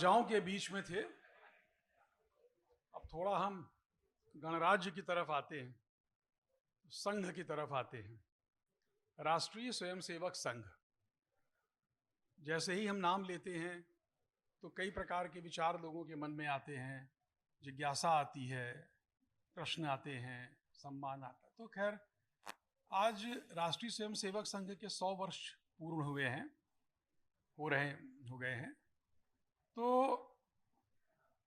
राजाओं के बीच में थे। अब थोड़ा हम गणराज्य की तरफ आते हैं, संघ की तरफ आते हैं। राष्ट्रीय स्वयंसेवक संघ, जैसे ही हम नाम लेते हैं तो कई प्रकार के विचार लोगों के मन में आते हैं, जिज्ञासा आती है, प्रश्न आते हैं, सम्मान आता है। तो खैर, आज राष्ट्रीय स्वयंसेवक संघ के 100 वर्ष पूर्ण हुए हैं, हो गए हैं। तो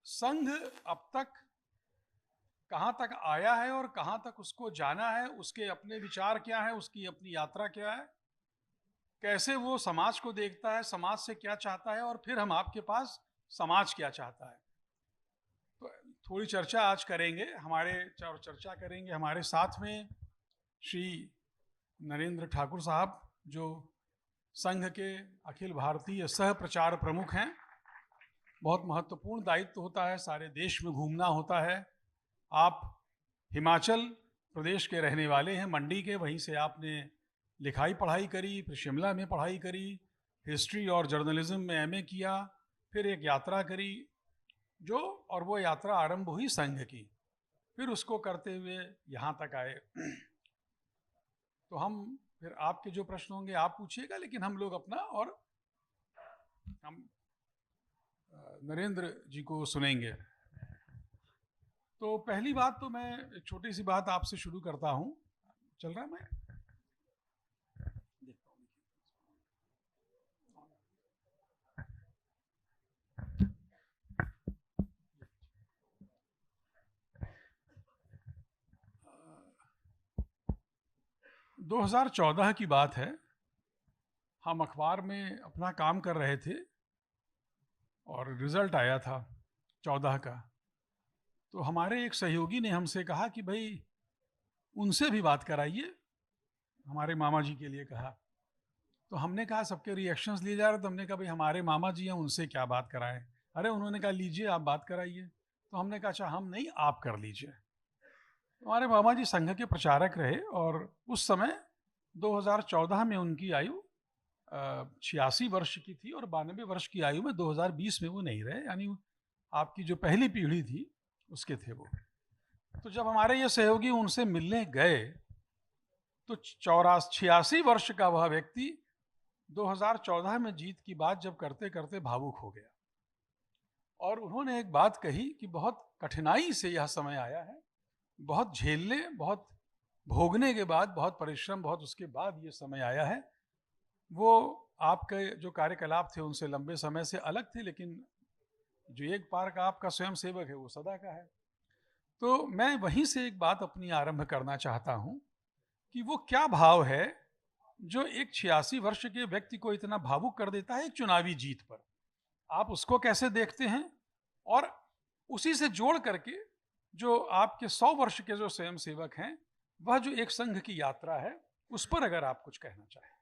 संघ अब तक कहाँ तक आया है और कहाँ तक उसको जाना है, उसके अपने विचार क्या है, उसकी अपनी यात्रा क्या है, कैसे वो समाज को देखता है, समाज से क्या चाहता है, और फिर हम आपके पास समाज क्या चाहता है। तो थोड़ी चर्चा आज करेंगे, चर्चा करेंगे हमारे साथ में श्री नरेंद्र ठाकुर साहब, जो संघ के अखिल भारतीय सह प्रचार प्रमुख हैं। बहुत महत्वपूर्ण दायित्व होता है, सारे देश में घूमना होता है। आप हिमाचल प्रदेश के रहने वाले हैं, मंडी के, वहीं से आपने लिखाई पढ़ाई करी, फिर शिमला में पढ़ाई करी, हिस्ट्री और जर्नलिज्म में एमए किया, फिर एक यात्रा करी और वो यात्रा आरंभ हुई संघ की, फिर उसको करते हुए यहाँ तक आए। तो हम फिर आपके जो प्रश्न होंगे आप पूछिएगा, लेकिन हम लोग अपना और हम नरेंद्र जी को सुनेंगे। तो पहली बात तो मैं एक छोटी सी बात आपसे शुरू करता हूँ। चल रहा है? मैं देखता हूँ। 2014 की बात है, हम अखबार में अपना काम कर रहे थे और रिजल्ट आया था 14 का। तो हमारे एक सहयोगी ने हमसे कहा कि भाई उनसे भी बात कराइए, हमारे मामा जी के लिए कहा। तो हमने कहा, सबके रिएक्शंस लिए जा रहे, तो हमने कहा भाई हमारे मामा जी हैं, उनसे क्या बात कराएं। अरे उन्होंने कहा लीजिए आप बात कराइए। तो हमने कहा अच्छा हम नहीं, आप कर लीजिए। हमारे मामा जी संघ के प्रचारक रहे और उस समय 2014 में उनकी आयु 86 वर्ष की थी और 92 वर्ष की आयु में 2020 में वो नहीं रहे, यानी आपकी जो पहली पीढ़ी थी उसके थे वो। तो जब हमारे ये सहयोगी उनसे मिलने गए तो 86 वर्ष का वह व्यक्ति 2014 में जीत की बात जब करते करते भावुक हो गया और उन्होंने एक बात कही कि बहुत कठिनाई से यह समय आया है, बहुत झेलने, बहुत भोगने के बाद, बहुत परिश्रम, बहुत उसके बाद ये समय आया है। वो आपके जो कार्यकलाप थे उनसे लंबे समय से अलग थे, लेकिन जो एक बार का आपका स्वयं सेवक है वो सदा का है। तो मैं वहीं से एक बात अपनी आरंभ करना चाहता हूँ कि वो क्या भाव है जो एक 86 वर्ष के व्यक्ति को इतना भावुक कर देता है एक चुनावी जीत पर। आप उसको कैसे देखते हैं, और उसी से जोड़ करके जो आपके 100 वर्ष के जो स्वयं सेवक हैं, वह जो एक संघ की यात्रा है, उस पर अगर आप कुछ कहना चाहें।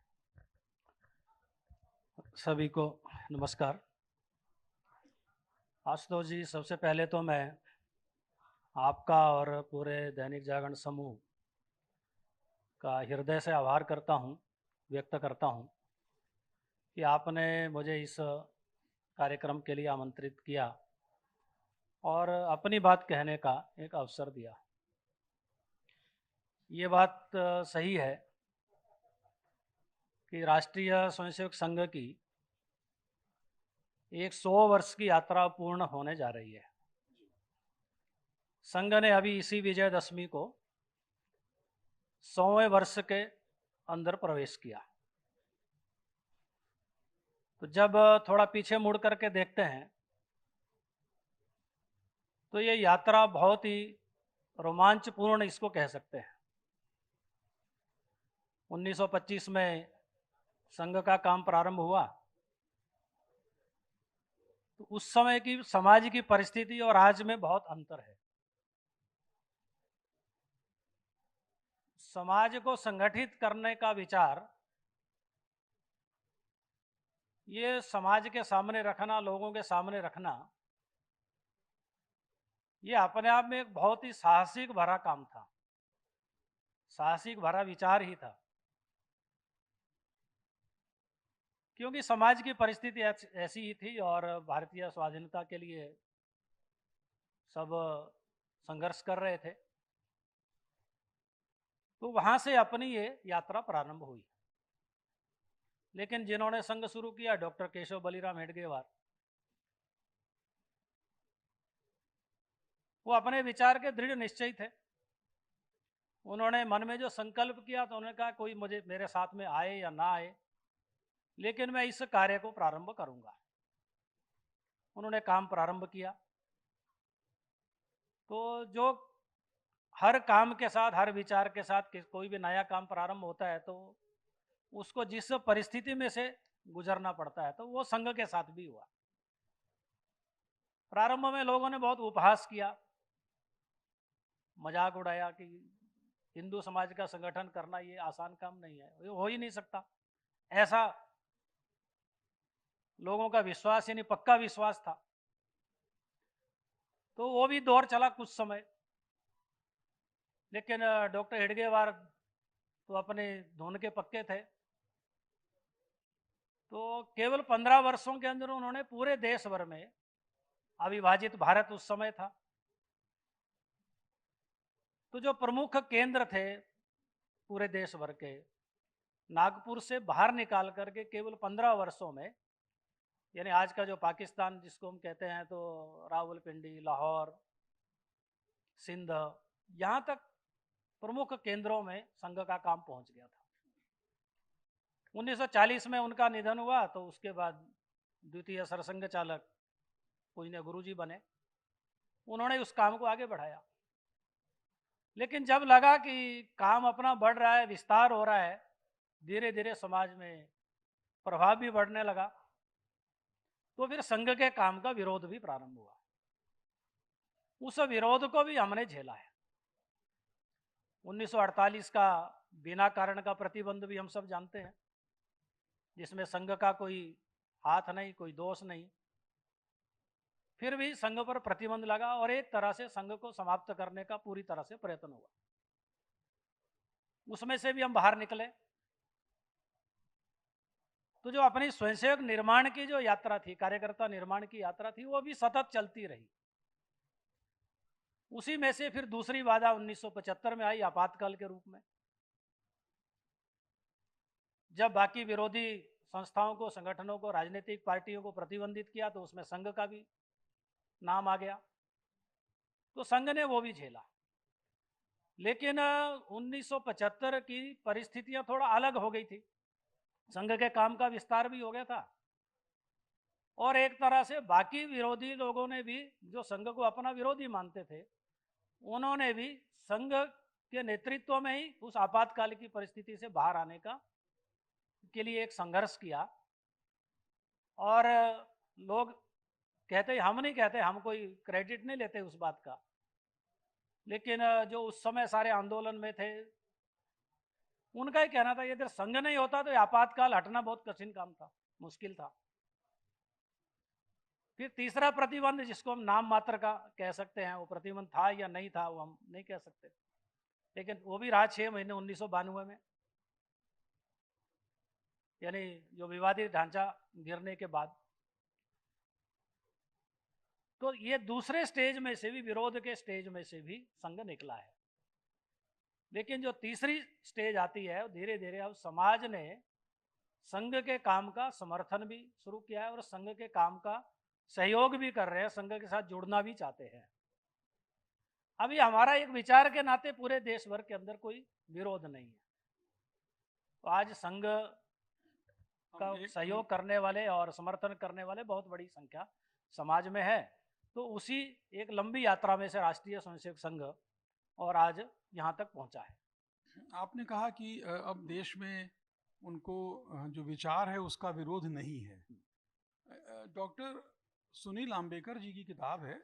सभी को नमस्कार। आशुतोष जी, सबसे पहले तो मैं आपका और पूरे दैनिक जागरण समूह का हृदय से आभार करता हूं, व्यक्त करता हूं कि आपने मुझे इस कार्यक्रम के लिए आमंत्रित किया और अपनी बात कहने का एक अवसर दिया। ये बात सही है कि राष्ट्रीय स्वयंसेवक संघ की 100 वर्ष की यात्रा पूर्ण होने जा रही है। संघ ने अभी इसी विजयदशमी को 100वें वर्ष के अंदर प्रवेश किया। तो जब थोड़ा पीछे मुड़ करके देखते हैं तो ये यात्रा बहुत ही रोमांचपूर्ण इसको कह सकते हैं। 1925 में संघ का काम प्रारंभ हुआ तो उस समय की समाज की परिस्थिति और आज में बहुत अंतर है। समाज को संगठित करने का विचार, ये समाज के सामने रखना, लोगों के सामने रखना, ये अपने आप में एक बहुत ही साहसिक भरा काम था, साहसिक भरा विचार ही था क्योंकि समाज की परिस्थिति ऐसी ही थी और भारतीय स्वाधीनता के लिए सब संघर्ष कर रहे थे। तो वहां से अपनी ये यात्रा प्रारंभ हुई। लेकिन जिन्होंने संघ शुरू किया, डॉक्टर केशव बलिराम हेडगेवार, वो अपने विचार के दृढ़ निश्चयी थे। उन्होंने मन में जो संकल्प किया तो उन्होंने कहा कोई मुझे मेरे साथ में आए या ना आए, लेकिन मैं इस कार्य को प्रारंभ करूंगा। उन्होंने काम प्रारंभ किया। तो जो हर काम के साथ, हर विचार के साथ कोई भी नया काम प्रारंभ होता है तो उसको जिस परिस्थिति में से गुजरना पड़ता है, तो वो संघ के साथ भी हुआ। प्रारंभ में लोगों ने बहुत उपहास किया, मजाक उड़ाया कि हिंदू समाज का संगठन करना ये आसान काम नहीं है, ये हो ही नहीं सकता। ऐसा लोगों का विश्वास, यानी पक्का विश्वास था। तो वो भी दौर चला कुछ समय। लेकिन डॉक्टर हेडगेवार तो अपने धुन के पक्के थे। तो केवल 15 वर्षों के अंदर उन्होंने पूरे देश भर में, अविभाजित भारत उस समय था, तो जो प्रमुख केंद्र थे पूरे देश भर के, नागपुर से बाहर निकाल करके केवल 15 वर्षों में, यानी आज का जो पाकिस्तान जिसको हम कहते हैं, तो रावलपिंडी, लाहौर, सिंध, यहाँ तक प्रमुख केंद्रों में संघ का काम पहुंच गया था। 1940 में उनका निधन हुआ, तो उसके बाद द्वितीय सरसंघ चालक पूजनीय गुरुजी बने। उन्होंने उस काम को आगे बढ़ाया। लेकिन जब लगा कि काम अपना बढ़ रहा है, विस्तार हो रहा है, धीरे धीरे समाज में प्रभाव भी बढ़ने लगा, तो फिर संघ के काम का विरोध भी प्रारंभ हुआ। उस विरोध को भी हमने झेला है। 1948 का बिना कारण का प्रतिबंध भी हम सब जानते हैं, जिसमें संघ का कोई हाथ नहीं, कोई दोष नहीं, फिर भी संघ पर प्रतिबंध लगा और एक तरह से संघ को समाप्त करने का पूरी तरह से प्रयत्न हुआ। उसमें से भी हम बाहर निकले। तो जो अपनी स्वयंसेवक निर्माण की जो यात्रा थी, कार्यकर्ता निर्माण की यात्रा थी, वो भी सतत चलती रही। उसी में से फिर दूसरी बाधा 1975 में आई, आपातकाल के रूप में। जब बाकी विरोधी संस्थाओं को, संगठनों को, राजनीतिक पार्टियों को प्रतिबंधित किया, तो उसमें संघ का भी नाम आ गया। तो संघ ने वो भी झेला। लेकिन 1975 की परिस्थितियां थोड़ा अलग हो गई थी। संघ के काम का विस्तार भी हो गया था, और एक तरह से बाकी विरोधी लोगों ने भी, जो संघ को अपना विरोधी मानते थे, उन्होंने भी संघ के नेतृत्व में ही उस आपातकाल की परिस्थिति से बाहर आने का के लिए एक संघर्ष किया। और लोग कहते, हम नहीं कहते, हम कोई क्रेडिट नहीं लेते उस बात का, लेकिन जो उस समय सारे आंदोलन में थे, उनका ही कहना था यदि संघ नहीं होता तो आपातकाल हटना बहुत कठिन काम था, मुश्किल था। फिर तीसरा प्रतिबंध, जिसको हम नाम मात्र का कह सकते हैं, वो प्रतिबंध था या नहीं था वो हम नहीं कह सकते, लेकिन वो भी रहा 6 महीने 1992 में, यानी जो विवादित ढांचा गिरने के बाद। तो ये दूसरे स्टेज में से भी, विरोध के स्टेज में से भी संघ निकला है। लेकिन जो तीसरी स्टेज आती है, धीरे धीरे अब समाज ने संघ के काम का समर्थन भी शुरू किया है और संघ के काम का सहयोग भी कर रहे हैं, संघ के साथ जुड़ना भी चाहते हैं। अभी हमारा एक विचार के नाते पूरे देश भर के अंदर कोई विरोध नहीं है। तो आज संघ का सहयोग करने वाले और समर्थन करने वाले बहुत बड़ी संख्या समाज में है। तो उसी एक लंबी यात्रा में से राष्ट्रीय स्वयंसेवक संघ और आज यहाँ तक पहुँचा है। आपने कहा कि अब देश में उनको जो विचार है उसका विरोध नहीं है। डॉक्टर सुनील आम्बेकर जी की किताब है,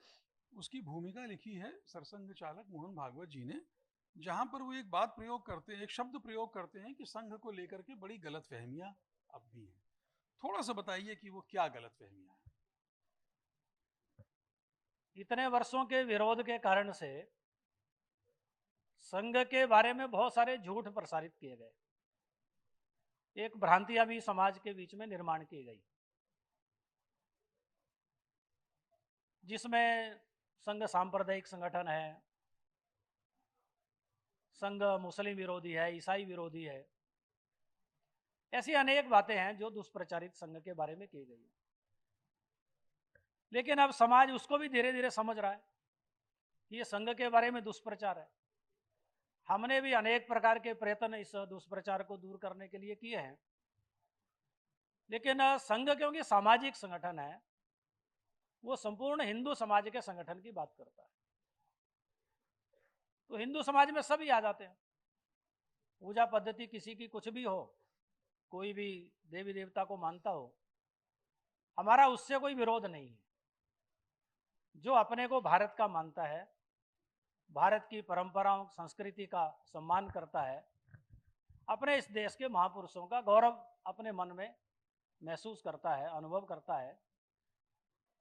उसकी भूमिका लिखी है सरसंघ चालक मोहन भागवत जी ने, जहाँ पर वो एक बात प्रयोग करते हैं, एक शब्द प्रयोग करते हैं कि संघ को लेकर के बड़ी गलतफहमियां अब भी हैं। थोड़ा सा बताइए कि वो क्या गलतफहमियां हैं। इतने वर्षों के विरोध के कारण से संघ के बारे में बहुत सारे झूठ प्रसारित किए गए। एक भ्रांतियां भी समाज के बीच में निर्माण की गई, जिसमें संघ सांप्रदायिक संगठन है, संघ मुस्लिम विरोधी है, ईसाई विरोधी है। ऐसी अनेक बातें हैं जो दुष्प्रचारित संघ के बारे में की गई है। लेकिन अब समाज उसको भी धीरे धीरे समझ रहा है कि ये संघ के बारे में दुष्प्रचार है। हमने भी अनेक प्रकार के प्रयत्न इस दुष्प्रचार को दूर करने के लिए किए हैं, लेकिन संघ क्योंकि सामाजिक संगठन है, वो संपूर्ण हिंदू समाज के संगठन की बात करता है। तो हिंदू समाज में सभी आ जाते हैं। पूजा पद्धति किसी की कुछ भी हो, कोई भी देवी देवता को मानता हो, हमारा उससे कोई विरोध नहीं है। जो अपने को भारत का मानता है, भारत की परंपराओं संस्कृति का सम्मान करता है, अपने इस देश के महापुरुषों का गौरव अपने मन में महसूस करता है, अनुभव करता है,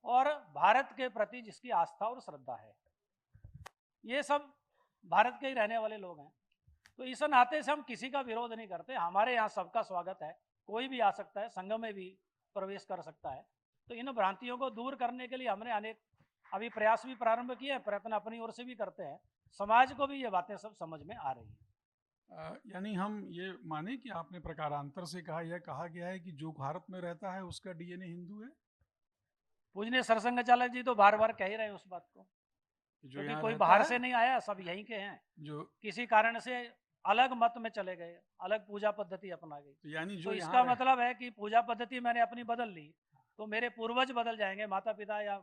और भारत के प्रति जिसकी आस्था और श्रद्धा है, ये सब भारत के ही रहने वाले लोग हैं। तो इस नाते से हम किसी का विरोध नहीं करते। हमारे यहाँ सबका स्वागत है, कोई भी आ सकता है, संघ में भी प्रवेश कर सकता है। तो इन भ्रांतियों को दूर करने के लिए हमने अनेक अभी प्रयास भी प्रारंभ किए हैं, प्रयत्न अपनी ओर से भी करते हैं। समाज को भी ये बातें सब समझ में आ रही हैं। यानी हम ये माने कि आपने प्रकारांतर से कहा, यह कहा गया है कि जो भारत में रहता है उसका डीएनए हिंदू है। पूजनीय सरसंघ चालक जी तो बार बार कह ही रहे हैं उस बात को, क्योंकि कोई बाहर से नहीं आया, सब यहीं के हैं। जो किसी कारण से अलग मत में चले गए, अलग पूजा पद्धति अपना गई, तो यानी जो तो इसका मतलब है कि पूजा पद्धति मैंने अपनी बदल ली तो मेरे पूर्वज बदल जाएंगे, माता पिता या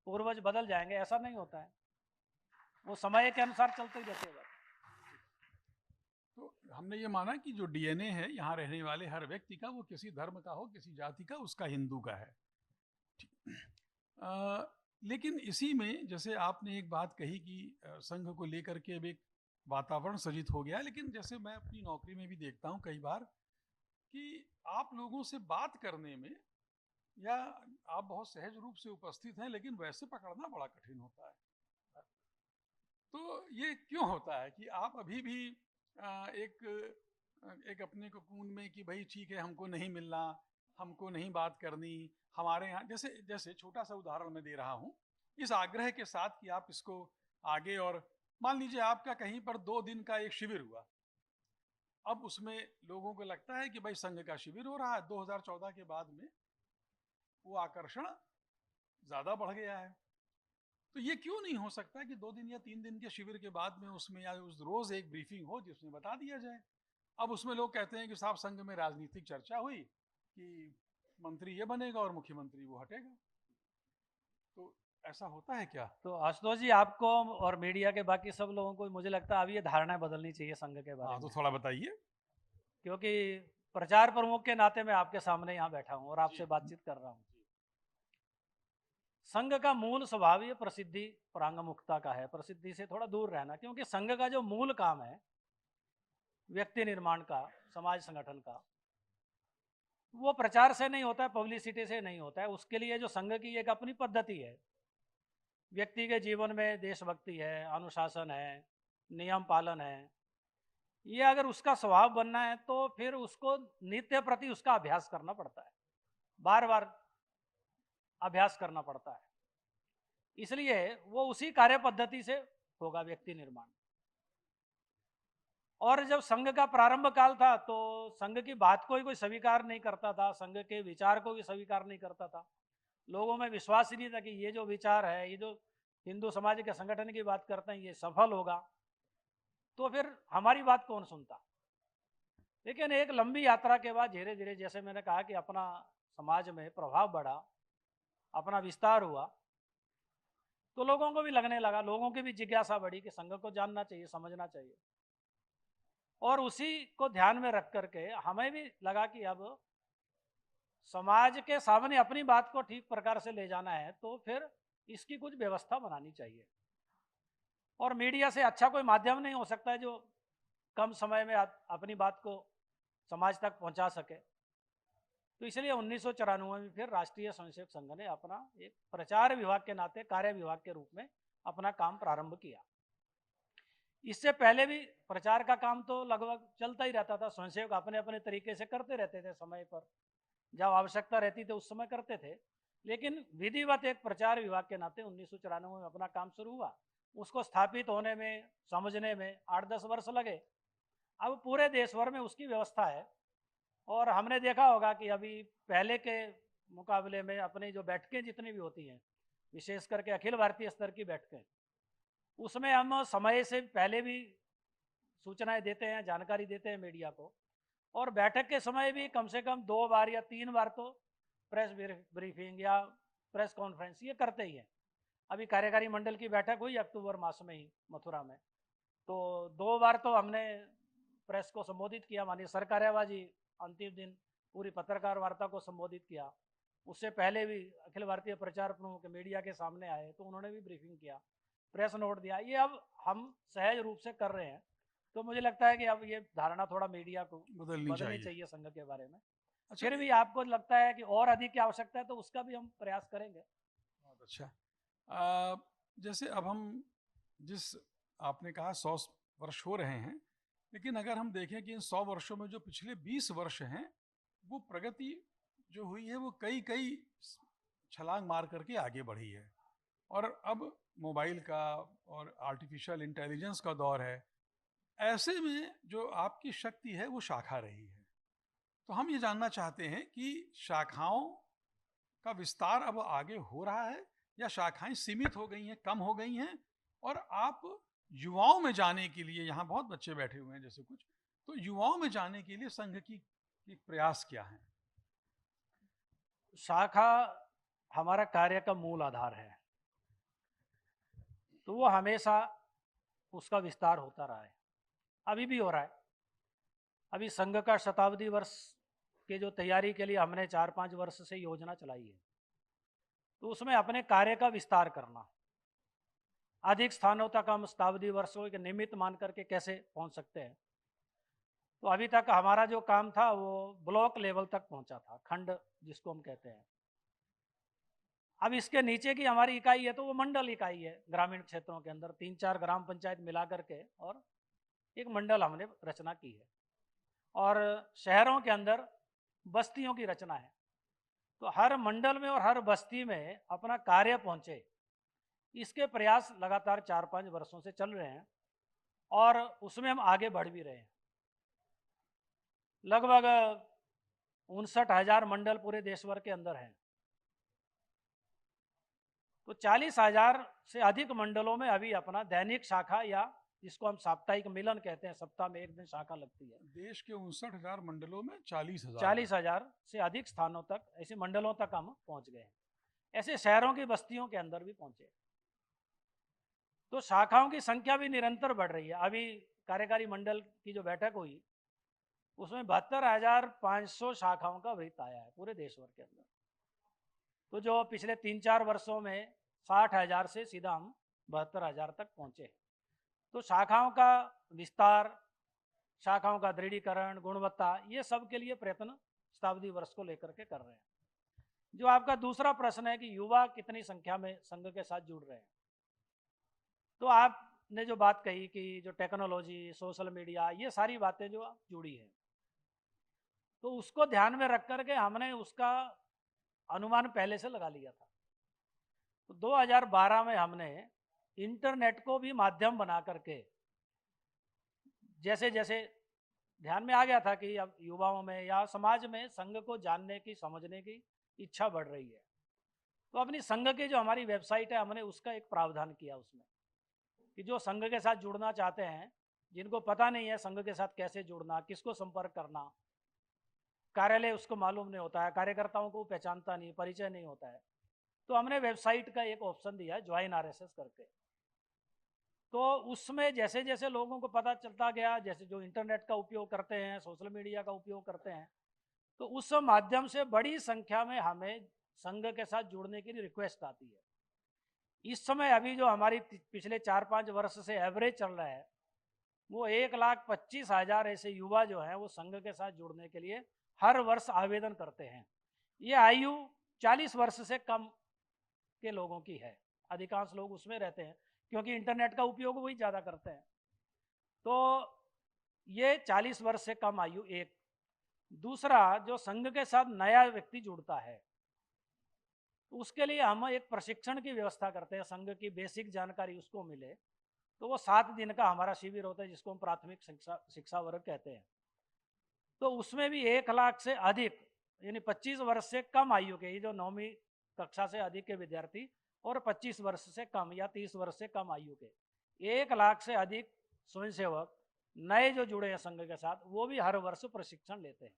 पूर्वज बदल जाएंगे, ऐसा नहीं होता है। वो समय के अनुसार चलते ही रहते हैं। तो हमने ये माना कि जो डीएनए है यहाँ रहने वाले हर व्यक्ति का, वो किसी धर्म का हो, किसी जाति का, उसका हिंदू का है। लेकिन इसी में जैसे आपने एक बात कही कि संघ को लेकर के अब एक वातावरण सृजित हो गया, लेकिन जैसे मैं अपनी नौकरी में भी देखता हूँ कई बार कि आप लोगों से बात करने में, या आप बहुत सहज रूप से उपस्थित हैं, लेकिन वैसे पकड़ना बड़ा कठिन होता है। तो ये क्यों होता है कि आप अभी भी एक अपने कोकून में कि भाई ठीक है, हमको नहीं मिलना, हमको नहीं बात करनी, हमारे यहाँ जैसे छोटा सा उदाहरण मैं दे रहा हूँ, इस आग्रह के साथ कि आप इसको आगे, और मान लीजिए आपका कहीं पर 2 दिन का एक शिविर हुआ, अब उसमें लोगों को लगता है कि भाई संघ का शिविर हो रहा है, 2014 के बाद में वो आकर्षण ज़्यादा बढ़ गया है। तो ये क्यों नहीं हो सकता कि 2 दिन या 3 दिन के शिविर के बाद में उसमें या उस रोज एक ब्रीफिंग हो जिसमें बता दिया जाए। अब उसमें लोग कहते हैं कि साहब संघ में राजनीतिक चर्चा हुई कि मंत्री ये बनेगा और मुख्यमंत्री वो हटेगा। तो ऐसा होता है क्या? तो आशुतोष जी, आपको और मीडिया के बाकी सब लोगों को मुझे लगता है अब ये धारणा बदलनी चाहिए संघ के बारे में। तो थोड़ा बताइए। क्योंकि प्रचार प्रमुख के नाते मैं आपके सामने यहाँ बैठा हूँ और आपसे बातचीत कर रहा हूँ। संघ का मूल स्वभाव ये प्रसिद्धि परांगमुखता का है, प्रसिद्धि से थोड़ा दूर रहना, क्योंकि संघ का जो मूल काम है व्यक्ति निर्माण का, समाज संगठन का, वो प्रचार से नहीं होता है, पब्लिसिटी से नहीं होता है। उसके लिए जो संघ की एक अपनी पद्धति है, व्यक्ति के जीवन में देशभक्ति है, अनुशासन है, नियम पालन है, ये अगर उसका स्वभाव बनना है तो फिर उसको नित्य प्रति उसका अभ्यास करना पड़ता है, बार बार अभ्यास करना पड़ता है। इसलिए वो उसी कार्य पद्धति से होगा व्यक्ति निर्माण। और जब संघ का प्रारंभ काल था तो संघ की बात को ही कोई स्वीकार नहीं करता था, संघ के विचार को भी स्वीकार नहीं करता था। लोगों में विश्वास ही नहीं था कि ये जो विचार है, ये जो हिंदू समाज के संगठन की बात करते हैं, ये सफल होगा, तो फिर हमारी बात कौन सुनता। लेकिन एक लंबी यात्रा के बाद धीरे धीरे, जैसे मैंने कहा कि अपना समाज में प्रभाव बढ़ा, अपना विस्तार हुआ, तो लोगों को भी लगने लगा, लोगों की भी जिज्ञासा बढ़ी कि संघ को जानना चाहिए, समझना चाहिए। और उसी को ध्यान में रख करके हमें भी लगा कि अब समाज के सामने अपनी बात को ठीक प्रकार से ले जाना है तो फिर इसकी कुछ व्यवस्था बनानी चाहिए। और मीडिया से अच्छा कोई माध्यम नहीं हो सकता है जो कम समय में अपनी बात को समाज तक पहुंचा सके। तो इसलिए 1994 में फिर राष्ट्रीय स्वयंसेवक संघ ने अपना एक प्रचार विभाग के नाते, कार्य विभाग के रूप में अपना काम प्रारंभ किया। इससे पहले भी प्रचार का काम तो लगभग चलता ही रहता था, स्वयंसेवक अपने अपने तरीके से करते रहते थे, समय पर जब आवश्यकता रहती थी उस समय करते थे। लेकिन विधिवत एक प्रचार विभाग के नाते 1994 में अपना काम शुरू हुआ। उसको स्थापित होने में, समझने में 8-10 वर्ष लगे। अब पूरे देश भर में उसकी व्यवस्था है और हमने देखा होगा कि अभी पहले के मुकाबले में अपनी जो बैठकें जितनी भी होती हैं, विशेष करके अखिल भारतीय स्तर की बैठकें, उसमें हम समय से पहले भी सूचनाएं देते हैं, जानकारी देते हैं मीडिया को, और बैठक के समय भी कम से कम 2 बार या 3 बार तो प्रेस ब्रीफिंग या प्रेस कॉन्फ्रेंस ये करते ही हैं। अभी कार्यकारी मंडल की बैठक हुई अक्टूबर मास में ही मथुरा में, तो 2 बार तो हमने प्रेस को संबोधित किया, माननीय सर कार्यवाह जी अंतिम दिन पूरी पत्रकार वार्ता को संबोधित किया। उससे पहले भी अखिल भारतीय प्रचार प्रमुख मीडिया के सामने आए तो उन्होंने भी ब्रीफिंग किया, प्रेस नोट दिया। ये अब हम सहज रूप से कर रहे हैं। तो मुझे लगता है कि अब ये धारणा थोड़ा मीडिया को बदलनी चाहिए संघ के बारे में। अच्छा, फिर भी आपको लगता है कि और अधिक की आवश्यकता है तो उसका भी हम प्रयास करेंगे। बहुत अच्छा। जैसे अब हम जिस आपने कहा 100 वर्ष हो रहे हैं, लेकिन अगर हम देखें कि इन 100 वर्षों में जो पिछले 20 वर्ष हैं, वो प्रगति जो हुई है वो कई कई छलांग मार करके आगे बढ़ी है। और अब मोबाइल का और आर्टिफिशियल इंटेलिजेंस का दौर है। ऐसे में जो आपकी शक्ति है वो शाखा रही है। तो हम ये जानना चाहते हैं कि शाखाओं का विस्तार अब आगे हो रहा है या शाखाएं सीमित हो गई हैं, कम हो गई हैं, और आप युवाओं में जाने के लिए, यहाँ बहुत बच्चे बैठे हुए हैं जैसे कुछ, तो युवाओं में जाने के लिए संघ की प्रयास क्या है? शाखा हमारा कार्य का मूल आधार है, तो वो हमेशा उसका विस्तार होता रहा है, अभी भी हो रहा है। अभी संघ का शताब्दी वर्ष के जो तैयारी के लिए हमने 4-5 वर्ष से योजना चलाई है, तो उसमें अपने कार्य का विस्तार करना, अधिक स्थानों तक हम शताब्दी वर्षों के निमित्त मान करके कैसे पहुंच सकते हैं। तो अभी तक हमारा जो काम था वो ब्लॉक लेवल तक पहुंचा था, खंड जिसको हम कहते हैं। अब इसके नीचे की हमारी इकाई है तो वो मंडल इकाई है। ग्रामीण क्षेत्रों के अंदर 3-4 ग्राम पंचायत मिला करके और एक मंडल हमने रचना की है, और शहरों के अंदर बस्तियों की रचना है। तो हर मंडल में और हर बस्ती में अपना कार्य पहुंचे, इसके प्रयास लगातार 4-5 वर्षों से चल रहे हैं और उसमें हम आगे बढ़ भी रहे हैं। लगभग 59,000 मंडल पूरे देश भर के अंदर हैं, तो 40,000 से अधिक मंडलों में अभी अपना दैनिक शाखा या जिसको हम साप्ताहिक मिलन कहते हैं, सप्ताह में एक दिन शाखा लगती है। देश के 59,000 मंडलों में 40,000 40,000 से अधिक स्थानों तक, ऐसे मंडलों तक हम पहुंच गए हैं। ऐसे शहरों की बस्तियों के अंदर भी पहुंचे। तो शाखाओं की संख्या भी निरंतर बढ़ रही है। अभी कार्यकारी मंडल की जो बैठक हुई उसमें 72,500 शाखाओं का वृत्त आया है पूरे देश भर के अंदर। तो जो पिछले 3-4 वर्षों में 60,000 से सीधा हम 72,000 तक पहुंचे। तो शाखाओं का विस्तार, शाखाओं का दृढ़ीकरण, गुणवत्ता, ये सब के लिए प्रयत्न शताब्दी वर्ष को लेकर के कर रहे हैं। जो आपका दूसरा प्रश्न है कि युवा कितनी संख्या में संघ के साथ जुड़ रहे हैं, तो आपने जो बात कही कि जो टेक्नोलॉजी, सोशल मीडिया, ये सारी बातें जो जुड़ी है, तो उसको ध्यान में रख करके हमने उसका अनुमान पहले से लगा लिया था। तो 2012 में हमने इंटरनेट को भी माध्यम बना करके, जैसे जैसे ध्यान में आ गया था कि अब युवाओं में या समाज में संघ को जानने की, समझने की इच्छा बढ़ रही है, तो अपनी संघ की जो हमारी वेबसाइट है हमने उसका एक प्रावधान किया उसमें कि जो संघ के साथ जुड़ना चाहते हैं, जिनको पता नहीं है संघ के साथ कैसे जुड़ना, किसको संपर्क करना, कार्यालय उसको मालूम नहीं होता है, कार्यकर्ताओं को पहचानता नहीं, परिचय नहीं होता है, तो हमने वेबसाइट का एक ऑप्शन दिया है ज्वाइन आरएसएस करके। तो उसमें जैसे जैसे लोगों को पता चलता गया, जैसे जो इंटरनेट का उपयोग करते हैं, सोशल मीडिया का उपयोग करते हैं, तो उस माध्यम से बड़ी संख्या में हमें संघ के साथ जुड़ने की रिक्वेस्ट आती है। इस समय अभी जो हमारी पिछले 4-5 वर्ष से एवरेज चल रहा है, वो 1,25,000 ऐसे युवा जो हैं वो संघ के साथ जुड़ने के लिए हर वर्ष आवेदन करते हैं। ये आयु 40 वर्ष से कम के लोगों की है, अधिकांश लोग उसमें रहते हैं क्योंकि इंटरनेट का उपयोग वही ज़्यादा करते हैं। तो ये 40 वर्ष से कम आयु एक। दूसरा, जो संघ के साथ नया व्यक्ति जुड़ता है तो उसके लिए हम एक प्रशिक्षण की व्यवस्था करते हैं, संघ की बेसिक जानकारी उसको मिले। तो वो 7 दिन का हमारा शिविर होता है जिसको हम प्राथमिक शिक्षा वर्ग कहते हैं। तो उसमें भी 1 लाख से अधिक, यानी 25 वर्ष से कम आयु के, ये जो 9वीं कक्षा से अधिक के विद्यार्थी और 25 वर्ष से कम या 30 वर्ष से कम आयु के 1 लाख से अधिक स्वयंसेवक नए जो जुड़े हैं संघ के साथ, वो भी हर वर्ष प्रशिक्षण लेते हैं।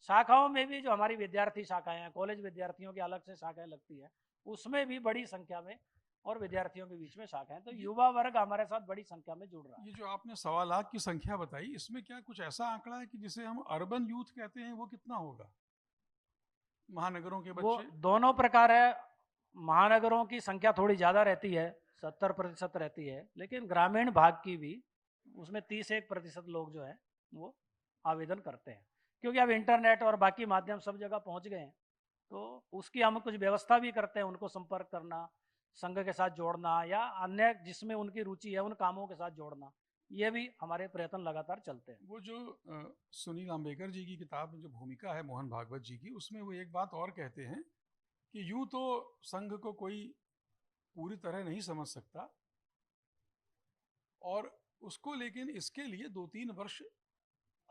शाखाओं में भी जो हमारी विद्यार्थी शाखाएं हैं, कॉलेज विद्यार्थियों की अलग से शाखाएं लगती है, उसमें भी बड़ी संख्या में और विद्यार्थियों के बीच में शाखाएं। तो युवा वर्ग हमारे साथ बड़ी संख्या में जुड़ रहा है। ये जो आपने 1.25 लाख की संख्या बताई, इसमें क्या कुछ ऐसा आंकड़ा है कि जिसे हम अर्बन यूथ कहते हैं, वो कितना होगा महानगरों के वो बच्चे? दोनों प्रकार है। महानगरों की संख्या थोड़ी ज़्यादा रहती है, 70% रहती है, लेकिन ग्रामीण भाग की भी उसमें 31% लोग जो है वो आवेदन करते हैं। क्योंकि अब इंटरनेट और बाकी माध्यम सब जगह पहुंच गए हैं, तो उसकी हम कुछ व्यवस्था भी करते हैं, उनको संपर्क करना, संघ के साथ जोड़ना या अन्य जिसमें उनकी रुचि है उन कामों के साथ जोड़ना, ये भी हमारे प्रयत्न लगातार चलते हैं। वो जो सुनील अम्बेकर जी की किताब में जो भूमिका है मोहन भागवत जी की, उसमें वो एक बात और कहते हैं कि यूं तो संघ को कोई पूरी तरह नहीं समझ सकता, और उसको लेकिन इसके लिए 2-3 वर्ष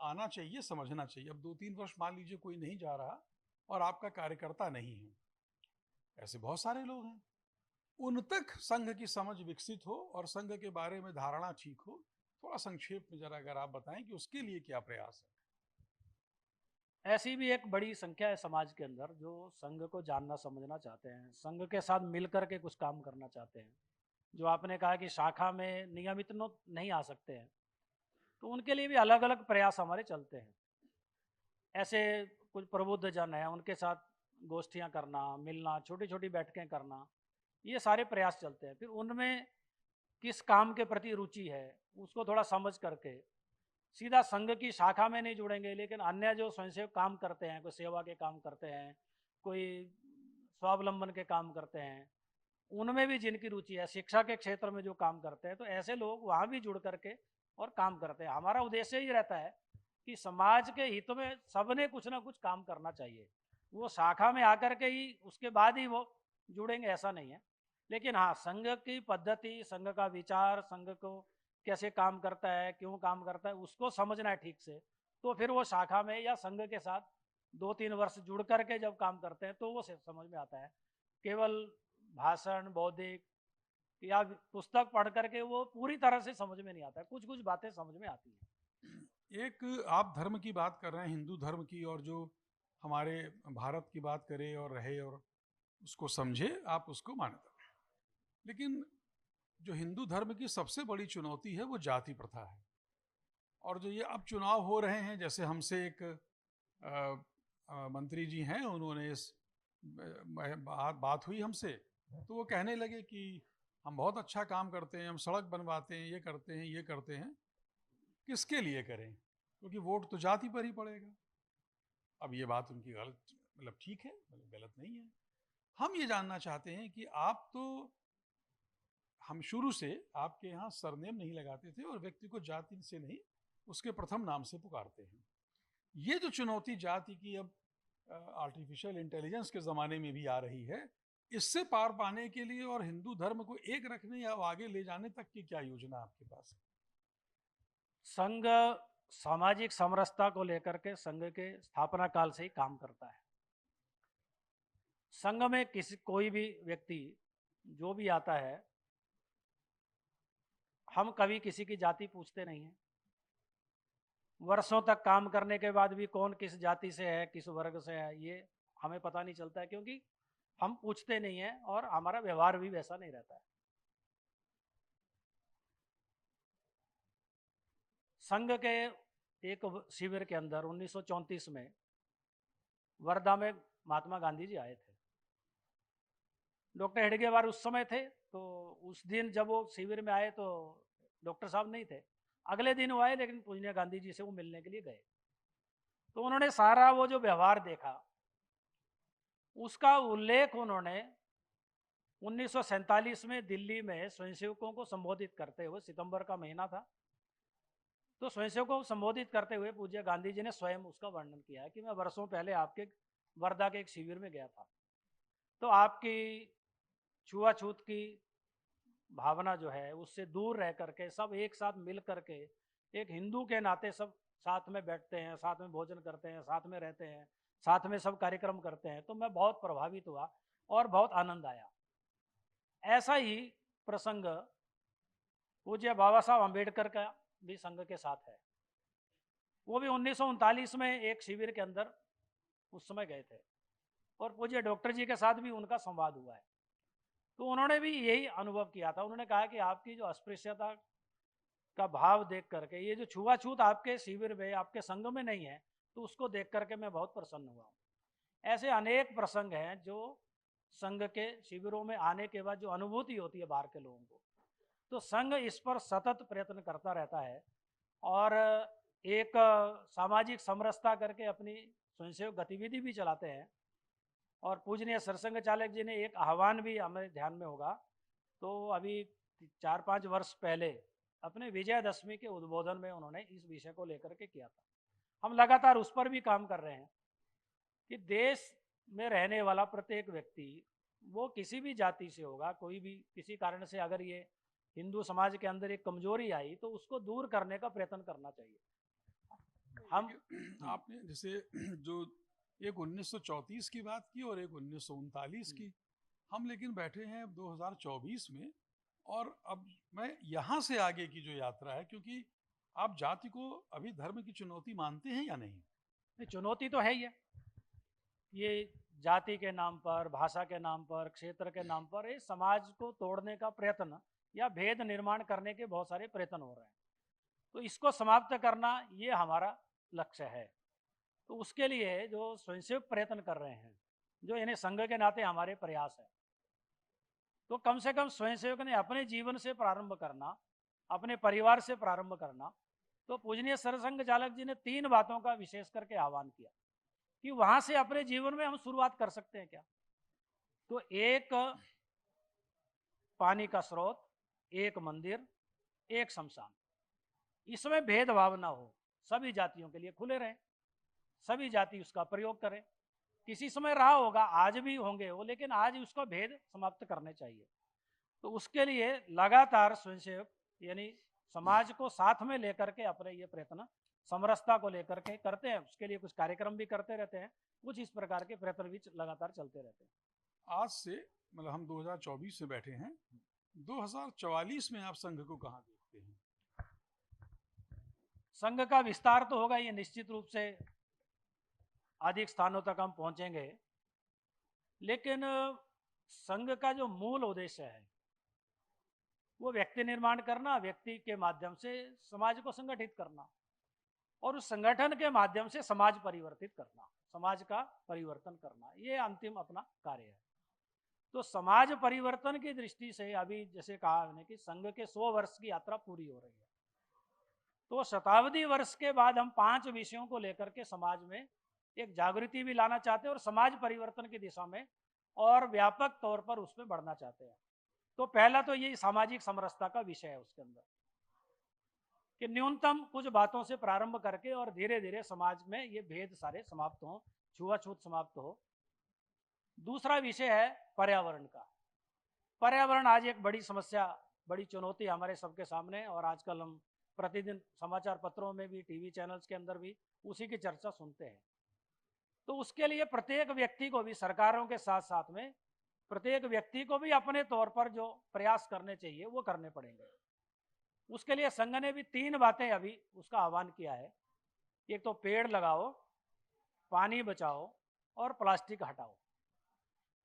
आना चाहिए, समझना चाहिए। अब 2-3 वर्ष मान लीजिए कोई नहीं जा रहा और आपका कार्यकर्ता नहीं है, ऐसे बहुत सारे लोग हैं, उन तक संघ की समझ विकसित हो और संघ के बारे में धारणा ठीक हो। थोड़ा संक्षेप में जरा अगर आप बताएं कि उसके लिए क्या प्रयास है। ऐसी भी एक बड़ी संख्या है समाज के अंदर जो संघ को जानना समझना चाहते हैं, संघ के साथ मिलकर के कुछ काम करना चाहते हैं। जो आपने कहा कि शाखा में नियमित नहीं आ सकते हैं, तो उनके लिए भी अलग अलग प्रयास हमारे चलते हैं। ऐसे कुछ प्रबुद्ध जन हैं, उनके साथ गोष्ठियां करना, मिलना, छोटी छोटी बैठकें करना, ये सारे प्रयास चलते हैं। फिर उनमें किस काम के प्रति रुचि है उसको थोड़ा समझ करके सीधा संघ की शाखा में नहीं जुड़ेंगे, लेकिन अन्य जो स्वयंसेवक काम करते हैं, कोई सेवा के काम करते हैं, कोई स्वावलंबन के काम करते हैं, उनमें भी जिनकी रुचि है, शिक्षा के क्षेत्र में जो काम करते हैं, तो ऐसे लोग वहाँ भी जुड़ करके और काम करते हैं। हमारा उद्देश्य ही रहता है कि समाज के हित में सबने कुछ ना कुछ काम करना चाहिए। वो शाखा में आकर के ही उसके बाद ही वो जुड़ेंगे ऐसा नहीं है, लेकिन हाँ, संघ की पद्धति, संघ का विचार, संघ को कैसे काम करता है, क्यों काम करता है, उसको समझना है ठीक से। तो फिर वो शाखा में या संघ के साथ 2-3 वर्ष जुड़ करके जब काम करते हैं तो वो समझ में आता है। केवल भाषण, बौद्धिक या पुस्तक पढ़ करके वो पूरी तरह से समझ में नहीं आता है, कुछ कुछ बातें समझ में आती हैं। एक आप धर्म की बात कर रहे हैं, हिंदू धर्म की, और जो हमारे भारत की बात करे और रहे और उसको समझे, आप उसको मान्यता दें। लेकिन जो हिंदू धर्म की सबसे बड़ी चुनौती है वो जाति प्रथा है। और जो ये अब चुनाव हो रहे हैं, जैसे हमसे एक मंत्री जी हैं, उन्होंने इस बात हुई हमसे, तो वो कहने लगे कि हम बहुत अच्छा काम करते हैं, हम सड़क बनवाते हैं, ये करते हैं, ये करते हैं। किसके लिए करें, क्योंकि वोट तो जाति पर ही पड़ेगा। अब ये बात उनकी गलत, मतलब ठीक है, मतलब गलत नहीं है। हम ये जानना चाहते हैं कि आप तो, हम शुरू से आपके यहाँ सरनेम नहीं लगाते थे और व्यक्ति को जाति से नहीं, उसके प्रथम नाम से पुकारते हैं। ये जो चुनौती जाति की अब आर्टिफिशियल इंटेलिजेंस के ज़माने में भी आ रही है, इससे पार पाने के लिए और हिंदू धर्म को एक रखने या आगे ले जाने तक की क्या योजना आपके पास है? संघ सामाजिक समरसता को लेकर के संघ के स्थापना काल से ही काम करता है। संघ में कोई भी व्यक्ति जो भी आता है, हम कभी किसी की जाति पूछते नहीं हैं। वर्षों तक काम करने के बाद भी कौन किस जाति से है, किस वर्ग से है, ये हमें पता नहीं चलता है, क्योंकि हम पूछते नहीं हैं और हमारा व्यवहार भी वैसा नहीं रहता है। संघ के एक शिविर के अंदर 1934 में वर्धा में महात्मा गांधी जी आए थे। डॉक्टर हेडगेवार उस समय थे, तो उस दिन जब वो शिविर में आए तो डॉक्टर साहब नहीं थे। अगले दिन वो आए, लेकिन पूजनीय गांधी जी से वो मिलने के लिए गए। तो उन्होंने सारा वो जो व्यवहार देखा, उसका उल्लेख उन्होंने 1947 में दिल्ली में स्वयंसेवकों को संबोधित करते हुए, सितंबर का महीना था, तो स्वयंसेवकों को संबोधित करते हुए पूज्य गांधी जी ने स्वयं उसका वर्णन किया है कि मैं वर्षों पहले आपके वर्धा के एक शिविर में गया था, तो आपकी छुआछूत की भावना जो है उससे दूर रह करके सब एक साथ मिल करके एक हिंदू के नाते सब साथ में बैठते हैं, साथ में भोजन करते हैं, साथ में रहते हैं, साथ में सब कार्यक्रम करते हैं, तो मैं बहुत प्रभावित हुआ और बहुत आनंद आया। ऐसा ही प्रसंग पूज्य बाबा साहब अम्बेडकर का भी संघ के साथ है। वो भी 1939 में एक शिविर के अंदर उस समय गए थे और पूज्य डॉक्टर जी के साथ भी उनका संवाद हुआ है। तो उन्होंने भी यही अनुभव किया था। उन्होंने कहा कि आपकी जो अस्पृश्यता का भाव देख करके, ये जो छुआछूत आपके शिविर में, आपके संघ में नहीं है, तो उसको देख करके मैं बहुत प्रसन्न हुआ हूँ। ऐसे अनेक प्रसंग हैं जो संघ के शिविरों में आने के बाद जो अनुभूति होती है बाहर के लोगों को, तो संघ इस पर सतत प्रयत्न करता रहता है और एक सामाजिक समरसता करके अपनी स्वयंसेवक गतिविधि भी चलाते हैं। और पूजनीय सरसंघ चालक जी ने एक आह्वान भी हमारे ध्यान में होगा, तो अभी 4-5 वर्ष पहले अपने विजयदशमी के उद्बोधन में उन्होंने इस विषय को लेकर के किया था। हम लगातार उस पर भी काम कर रहे हैं कि देश में रहने वाला प्रत्येक व्यक्ति, वो किसी भी जाति से होगा, कोई भी किसी कारण से अगर ये हिंदू समाज के अंदर एक कमजोरी आई तो उसको दूर करने का प्रयत्न करना चाहिए। हम आपने जैसे जो एक 1934 की बात की और एक 1939 की, हम लेकिन बैठे हैं 2024 में, और अब मैं यहाँ से आगे की जो यात्रा है, क्योंकि आप जाति को अभी धर्म की चुनौती मानते हैं या नहीं? चुनौती तो है ही है। ये जाति के नाम पर, भाषा के नाम पर, क्षेत्र के नाम पर ये समाज को तोड़ने का प्रयत्न या भेद निर्माण करने के बहुत सारे प्रयत्न हो रहे हैं। तो इसको समाप्त करना ये हमारा लक्ष्य है। तो उसके लिए जो स्वयंसेवक प्रयत्न कर रहे हैं, जो इन्हें संघ के नाते हमारे प्रयास है, तो कम से कम स्वयंसेवक ने अपने जीवन से प्रारंभ करना, अपने परिवार से प्रारंभ करना। तो पूजनीय सरसंघ चालक जी ने 3 बातों का विशेष करके आह्वान किया कि वहां से अपने जीवन में हम शुरुआत कर सकते हैं क्या। तो एक पानी का स्रोत, एक मंदिर, एक शमशान, इसमें भेदभाव ना हो, सभी जातियों के लिए खुले रहे, सभी जाति उसका प्रयोग करें। किसी समय रहा होगा, आज भी होंगे वो, लेकिन आज उसका भेद समाप्त करने चाहिए। तो उसके लिए लगातार स्वयंसेवक यानी समाज को साथ में लेकर के अपने ये प्रयत्न समरसता को लेकर के करते हैं। उसके लिए कुछ कार्यक्रम भी करते रहते हैं, कुछ इस प्रकार के प्रयत्न भी लगातार चलते रहते हैं। आज से मतलब हम 2024 में बैठे हैं, 2044 में आप संघ को कहाँ देखते हैं? संघ का विस्तार तो होगा, ये निश्चित रूप से अधिक स्थानों तक हम पहुंचेंगे, लेकिन संघ का जो मूल उद्देश्य है वो व्यक्ति निर्माण करना, व्यक्ति के माध्यम से समाज को संगठित करना और उस संगठन के माध्यम से समाज परिवर्तित करना, समाज का परिवर्तन करना, ये अंतिम अपना कार्य है। तो समाज परिवर्तन की दृष्टि से अभी जैसे कहा हमने कि संघ के 100 वर्ष की यात्रा पूरी हो रही है, तो शताब्दी वर्ष के बाद हम 5 विषयों को लेकर के समाज में एक जागृति भी लाना चाहते हैं और समाज परिवर्तन की दिशा में और व्यापक तौर पर उसमें बढ़ना चाहते हैं। तो पहला तो ये सामाजिक समरसता का विषय है, उसके अंदर कि न्यूनतम कुछ बातों से प्रारंभ करके और धीरे धीरे समाज में ये भेद सारे समाप्त हों, छुआछूत समाप्त हो। दूसरा विषय है पर्यावरण का। पर्यावरण आज एक बड़ी समस्या, बड़ी चुनौती हमारे सबके सामने, और आजकल हम प्रतिदिन समाचार पत्रों में भी, टीवी चैनल्स के अंदर भी उसी की चर्चा सुनते हैं। तो उसके लिए प्रत्येक व्यक्ति को भी, सरकारों के साथ साथ में प्रत्येक व्यक्ति को भी अपने तौर पर जो प्रयास करने चाहिए वो करने पड़ेंगे। उसके लिए संघ ने भी 3 बातें अभी उसका आह्वान किया है। एक तो पेड़ लगाओ, पानी बचाओ और प्लास्टिक हटाओ।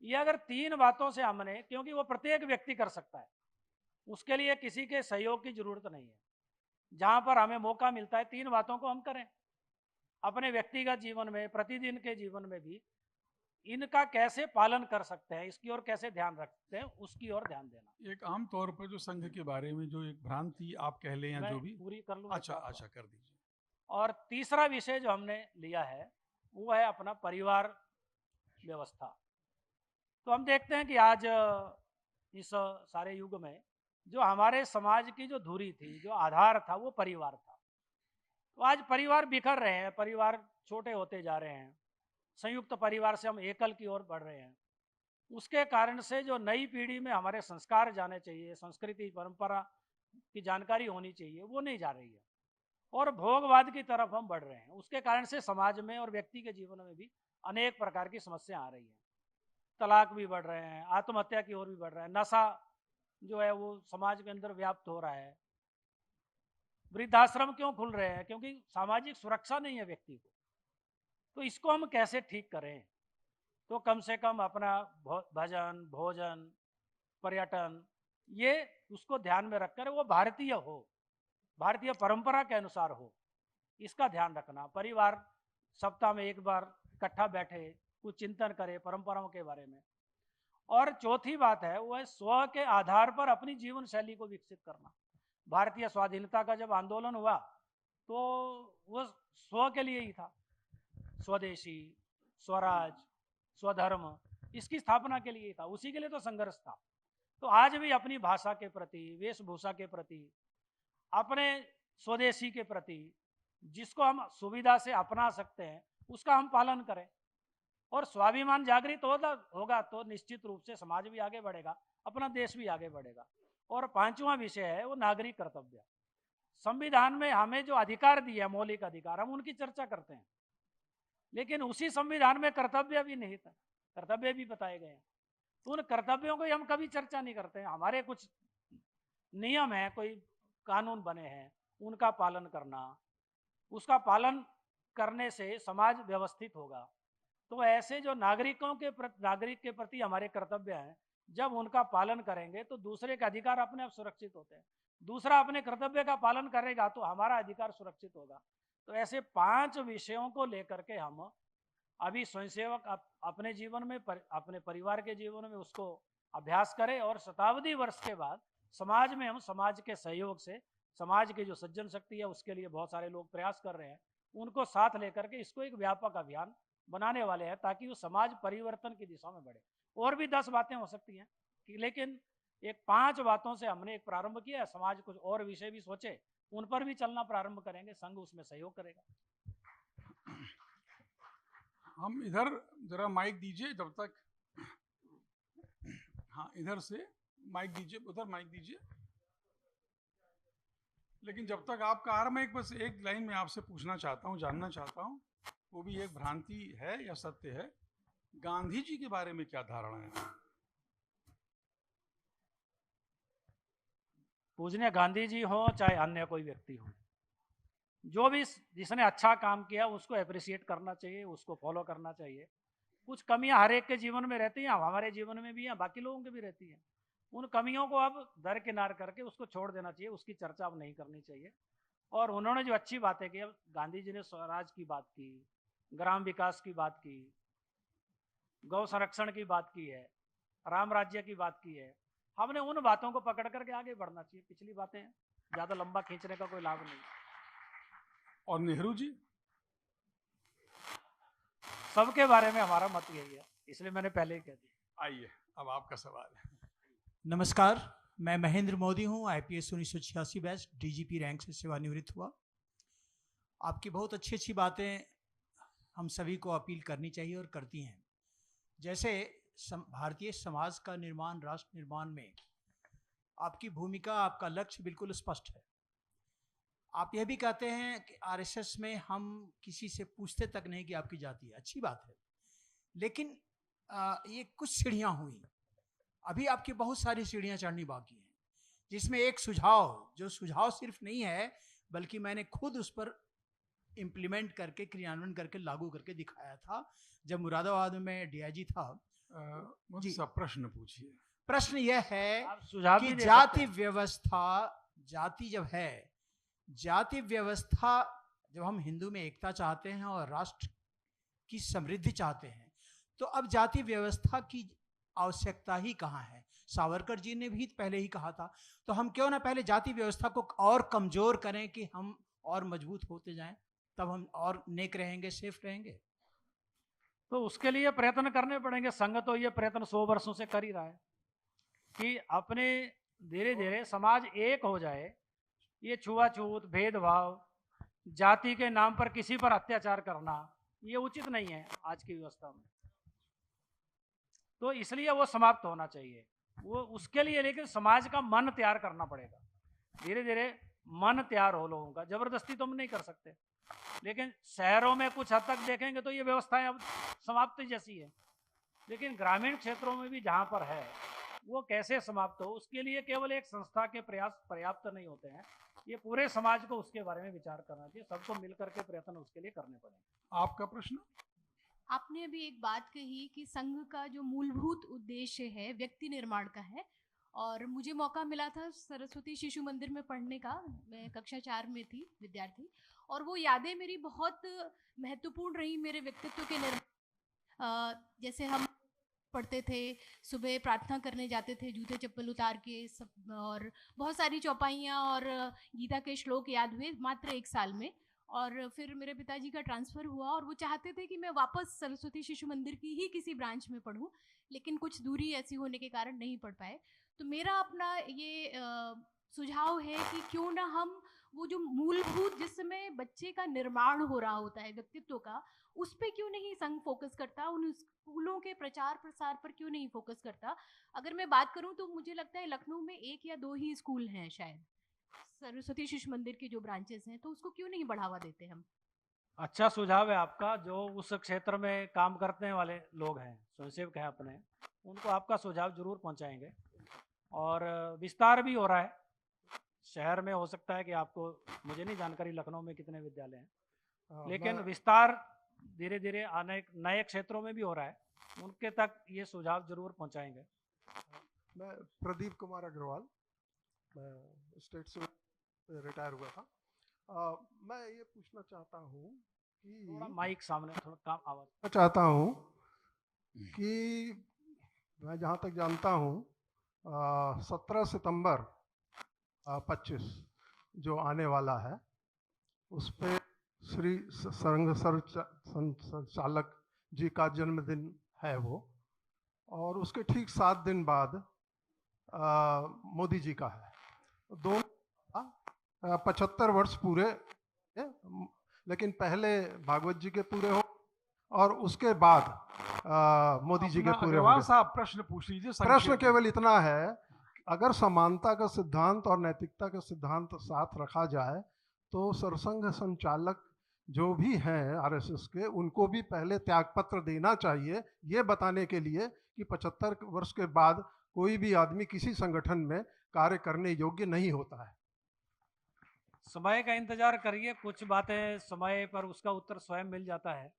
ये अगर 3 बातों से हमने, क्योंकि वो प्रत्येक व्यक्ति कर सकता है, उसके लिए किसी के सहयोग की जरूरत नहीं है। जहां पर हमें मौका मिलता है 3 बातों को हम करें अपने व्यक्तिगत जीवन में, प्रतिदिन के जीवन में भी इनका कैसे पालन कर सकते हैं, इसकी ओर कैसे ध्यान रखते हैं, उसकी ओर ध्यान देना। एक आम तौर पर जो संघ के बारे में जो एक भ्रांति आप कह लें या जो भी, पूरी कर लूँ? अच्छा अच्छा कर दीजिए। और तीसरा विषय जो हमने लिया है वो है अपना परिवार व्यवस्था। तो हम देखते हैं कि आज इस सारे युग में जो हमारे समाज की जो धुरी थी, जो आधार था, वो परिवार था। तो आज परिवार बिखर रहे हैं, परिवार छोटे होते जा रहे हैं, संयुक्त परिवार से हम एकल की ओर बढ़ रहे हैं। उसके कारण से जो नई पीढ़ी में हमारे संस्कार जाने चाहिए, संस्कृति परंपरा की जानकारी होनी चाहिए, वो नहीं जा रही है और भोगवाद की तरफ हम बढ़ रहे हैं। उसके कारण से समाज में और व्यक्ति के जीवन में भी अनेक प्रकार की समस्या आ रही है। तलाक भी बढ़ रहे हैं, आत्महत्या की ओर भी बढ़ रहा है, नशा जो है वो समाज के अंदर व्याप्त हो रहा है। वृद्धाश्रम क्यों खुल रहे हैं? क्योंकि सामाजिक सुरक्षा नहीं है व्यक्ति को। तो इसको हम कैसे ठीक करें? तो कम से कम अपना भजन, भोजन, पर्यटन, ये उसको ध्यान में रखकर वो भारतीय हो, भारतीय परंपरा के अनुसार हो, इसका ध्यान रखना। परिवार सप्ताह में एक बार इकट्ठा बैठे, कुछ चिंतन करे परंपराओं के बारे में। और चौथी बात है वो है स्व के आधार पर अपनी जीवन शैली को विकसित करना। भारतीय स्वाधीनता का जब आंदोलन हुआ तो वो स्व के लिए ही था, स्वदेशी, स्वराज, स्वधर्म, इसकी स्थापना के लिए था, उसी के लिए तो संघर्ष था। तो आज भी अपनी भाषा के प्रति, वेशभूषा के प्रति, अपने स्वदेशी के प्रति, जिसको हम सुविधा से अपना सकते हैं उसका हम पालन करें और स्वाभिमान जागृत होगा तो निश्चित रूप से समाज भी आगे बढ़ेगा, अपना देश भी आगे बढ़ेगा। और पांचवा विषय है वो नागरिक कर्तव्य। संविधान में हमें जो अधिकार दिए, मौलिक अधिकार, हम उनकी चर्चा करते हैं, लेकिन उसी संविधान में कर्तव्य भी नहीं था, कर्तव्य भी बताए गए हैं। तो उन कर्तव्यों को हम कभी चर्चा नहीं करते हैं। हमारे कुछ नियम है, कोई कानून बने हैं, उनका पालन करना, उसका पालन करने से समाज व्यवस्थित होगा। तो ऐसे जो नागरिक के प्रति हमारे कर्तव्य हैं, जब उनका पालन करेंगे तो दूसरे के अधिकार अपने आप सुरक्षित होते हैं। दूसरा अपने कर्तव्य का पालन करेगा तो हमारा अधिकार सुरक्षित होगा। तो ऐसे 5 विषयों को लेकर के हम अभी स्वयंसेवक अपने जीवन में, अपने परिवार के जीवन में उसको अभ्यास करें और शताब्दी वर्ष के बाद समाज में हम समाज के सहयोग से, समाज की जो सज्जन शक्ति है उसके लिए बहुत सारे लोग प्रयास कर रहे हैं, उनको साथ लेकर के इसको एक व्यापक अभियान बनाने वाले हैं ताकि वो समाज परिवर्तन की दिशा में बढ़े। और भी 10 बातें हो सकती हैं कि, लेकिन एक 5 बातों से हमने एक प्रारंभ किया है। समाज कुछ और विषय भी सोचे, उन पर भी चलना प्रारंभ करेंगे, संघ उसमें सहयोग करेगा। हम इधर जरा माइक दीजिए जब तक, हाँ इधर से माइक दीजिए, उधर माइक दीजिए। लेकिन जब तक आपका आ रहा, मैं बस एक लाइन में आपसे पूछना चाहता हूँ, जानना चाहता हूँ, वो भी एक भ्रांति है या सत्य है, गांधी जी के बारे में क्या धारणा है? पूजनीय गांधी जी हो चाहे अन्य कोई व्यक्ति हो, जो भी जिसने अच्छा काम किया उसको अप्रिशिएट करना चाहिए, उसको फॉलो करना चाहिए। कुछ कमियां हर एक के जीवन में रहती हैं, हमारे जीवन में भी हैं, बाकी लोगों के भी रहती हैं। उन कमियों को अब दरकिनार करके उसको छोड़ देना चाहिए, उसकी चर्चा अब नहीं करनी चाहिए। और उन्होंने जो अच्छी बातें की, गांधी जी ने स्वराज की बात की, ग्राम विकास की बात की, गौ संरक्षण की बात की है, राम राज्य की बात की है। हमने उन बातों को पकड़ करके आगे बढ़ना चाहिए, पिछली बातें ज्यादा लंबा खींचने का कोई लाभ नहीं। और नेहरू जी? सबके बारे में हमारा मत यही है, इसलिए मैंने पहले ही कह दिया। आइए अब आपका सवाल है। नमस्कार, मैं महेंद्र मोदी हूं, IPS 1986 बैच, DGP रैंक से सेवानिवृत्त हुआ। आपकी बहुत अच्छी अच्छी बातें हम सभी को अपील करनी चाहिए और करती हैं। जैसे भारतीय समाज का निर्माण, राष्ट्र निर्माण में आपकी भूमिका, आपका लक्ष्य बिल्कुल स्पष्ट है। आप यह भी कहते हैं कि RSS में हम किसी से पूछते तक नहीं कि आपकी जाति है, अच्छी बात है। लेकिन ये कुछ सीढ़ियाँ हुई, अभी आपकी बहुत सारी सीढ़ियाँ चढ़नी बाकी हैं, जिसमें एक सुझाव, जो सुझाव सिर्फ नहीं है बल्कि मैंने खुद उस पर इम्प्लीमेंट करके, क्रियान्वयन करके, लागू करके दिखाया था जब मुरादाबाद में DIG था। मुझसे प्रश्न पूछिए। प्रश्न यह है कि जाति व्यवस्था, जाति जब है, जाति व्यवस्था जब हम हिंदू में एकता चाहते हैं और राष्ट्र की समृद्धि चाहते हैं, तो अब जाति व्यवस्था की आवश्यकता ही कहाँ है? सावरकर जी ने भी पहले ही कहा था, तो हम क्यों ना पहले जाति व्यवस्था को और कमजोर करें कि हम और मजबूत होते जाएं, तब हम और नेक रहेंगे, सेफ रहेंगे। तो उसके लिए प्रयत्न करने पड़ेंगे। संघ तो ये प्रयत्न 100 वर्षों से कर ही रहा है कि अपने धीरे धीरे समाज एक हो जाए। ये छुआछूत, भेदभाव, जाति के नाम पर किसी पर अत्याचार करना ये उचित नहीं है आज की व्यवस्था में। तो इसलिए वो समाप्त होना चाहिए। वो उसके लिए लेकिन समाज का मन तैयार करना पड़ेगा। धीरे धीरे मन तैयार हो लोगों का, जबरदस्ती तो हम नहीं कर सकते। लेकिन शहरों में कुछ हद तक देखेंगे तो ये व्यवस्थाएं अब समाप्त जैसी है, लेकिन ग्रामीण क्षेत्रों में भी जहाँ पर है वो कैसे समाप्त हो, उसके लिए केवल एक संस्था के प्रयास पर्याप्त नहीं होते हैं। ये पूरे समाज को उसके बारे में विचार करना चाहिए, सबको मिलकर के प्रयत्न उसके लिए करने पड़ेंगे। आपका प्रश्न? आपने अभी एक बात कही कि संघ का जो मूलभूत उद्देश्य है व्यक्ति निर्माण का है, और मुझे मौका मिला था सरस्वती शिशु मंदिर में पढ़ने का। मैं कक्षा 4 में थी विद्यार्थी, और वो यादें मेरी बहुत महत्वपूर्ण रही मेरे व्यक्तित्व के निर्माण। जैसे हम पढ़ते थे, सुबह प्रार्थना करने जाते थे जूते चप्पल उतार के सब, और बहुत सारी चौपाइयाँ और गीता के श्लोक याद हुए मात्र 1 साल में। और फिर मेरे पिताजी का ट्रांसफ़र हुआ और वो चाहते थे कि मैं वापस सरस्वती शिशु मंदिर की ही किसी ब्रांच में पढूं, लेकिन कुछ दूरी ऐसी होने के कारण नहीं पढ़ पाए। तो मेरा अपना ये सुझाव है कि क्यों ना हम वो जो मूलभूत जिस समय बच्चे का निर्माण हो रहा होता है व्यक्तित्व का, उस पे क्यों नहीं संघ फोकस करता, उन स्कूलों के प्रचार प्रसार पर क्यों नहीं फोकस करता। अगर मैं बात करूं तो मुझे लगता है लखनऊ में 1 या 2 ही स्कूल हैं शायद सरस्वती शिशु मंदिर की जो ब्रांचेस हैं, तो उसको क्यों नहीं बढ़ावा देते हम। अच्छा सुझाव है आपका। जो उस क्षेत्र में काम करने वाले लोग हैं, स्वयंसेवक हैं अपने, उनको आपका सुझाव जरूर पहुंचाएंगे। और विस्तार भी हो रहा है शहर में, हो सकता है कि आपको, मुझे नहीं जानकारी लखनऊ में कितने विद्यालय हैं, लेकिन विस्तार धीरे धीरे आने नए क्षेत्रों में भी हो रहा है, उनके तक ये सुझाव जरूर पहुंचाएंगे। मैं प्रदीप कुमार अग्रवाल, मैं स्टेट से रिटायर हुआ था। मैं ये पूछना चाहता हूँ कि थोड़ा माइक सामने, थोड़ा कम आवाज। मैं चाहता हूँ कि मैं जहाँ तक जानता हूँ 17 सितंबर 25 जो आने वाला है, उस पे श्री संघ संचालक जी का जन्मदिन है वो, और उसके ठीक 7 दिन बाद मोदी जी का है। दोनों 75 वर्ष पूरे, लेकिन पहले भागवत जी के पूरे हो और उसके बाद मोदी जी के पूरे हो। अग्रवाल साहब प्रश्न पूछ लीजिए। प्रश्न केवल इतना है, अगर समानता का सिद्धांत और नैतिकता का सिद्धांत साथ रखा जाए तो सरसंघ संचालक जो भी हैं आरएसएस के, उनको भी पहले त्यागपत्र देना चाहिए, ये बताने के लिए कि 75 वर्ष के बाद कोई भी आदमी किसी संगठन में कार्य करने योग्य नहीं होता है। समय का इंतजार करिए, कुछ बातें समय पर उसका उत्तर स्वयं मिल जाता है।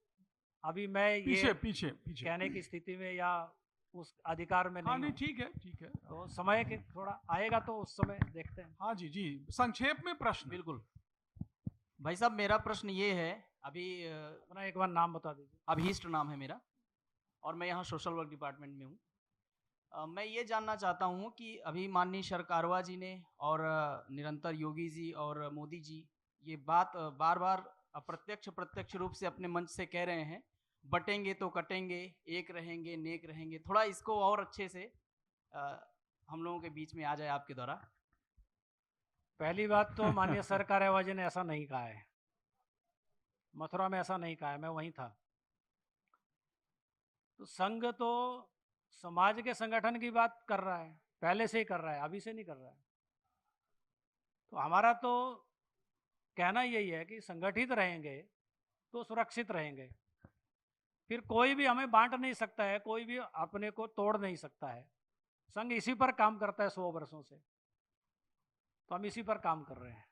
अभी मैं ये पीछे कहने की स्थिति में या उस अधिकार में नहीं। नहीं, ठीक है। तो समय के थोड़ा आएगा तो उस समय देखते हैं। हाँ जी, संक्षेप में प्रश्न। बिल्कुल भाई साहब, मेरा प्रश्न ये है, अभी अपना एक बार नाम बता दीजिए। अभीष्ट नाम है मेरा, और मैं यहाँ सोशल वर्क डिपार्टमेंट में हूँ। मैं ये जानना चाहता हूँ कि अभी माननीय सरकारवा जी ने और निरंतर योगी जी और मोदी जी ये बात बार बार प्रत्यक्ष रूप से अपने मंच से कह रहे हैं, बटेंगे तो कटेंगे, एक रहेंगे नेक रहेंगे। थोड़ा इसको और अच्छे से हम लोगों के बीच में आ जाए आपके द्वारा। पहली बात तो माननीय सरकारवा जी ने ऐसा नहीं कहा है, मथुरा में ऐसा नहीं कहा है, मैं वहीं था। तो संघ तो समाज के संगठन की बात कर रहा है, पहले से ही कर रहा है, अभी से नहीं कर रहा है। तो हमारा तो कहना यही है कि संगठित रहेंगे तो सुरक्षित रहेंगे। फिर कोई भी हमें बांट नहीं सकता है, कोई भी अपने को तोड़ नहीं सकता है। संघ इसी पर काम करता है 100 वर्षों से, तो हम इसी पर काम कर रहे हैं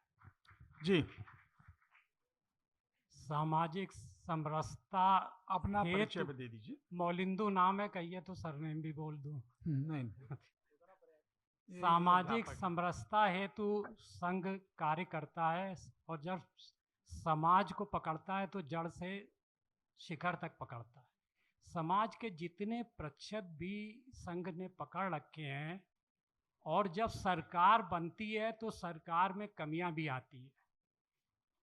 जी। सामाजिक समरसता अपना परिचय दे दीजिए। मौलिंदु नाम है, कहिए तो सरनेम भी बोल दूं। नहीं। सामाजिक समरसता हेतु संघ कार्य करता है, और जब समाज को पकड़ता है तो जड़ से शिखर तक पकड़ता है। समाज के जितने प्रतिशत भी संघ ने पकड़ रखे हैं, और जब सरकार बनती है तो सरकार में कमियां भी आती है।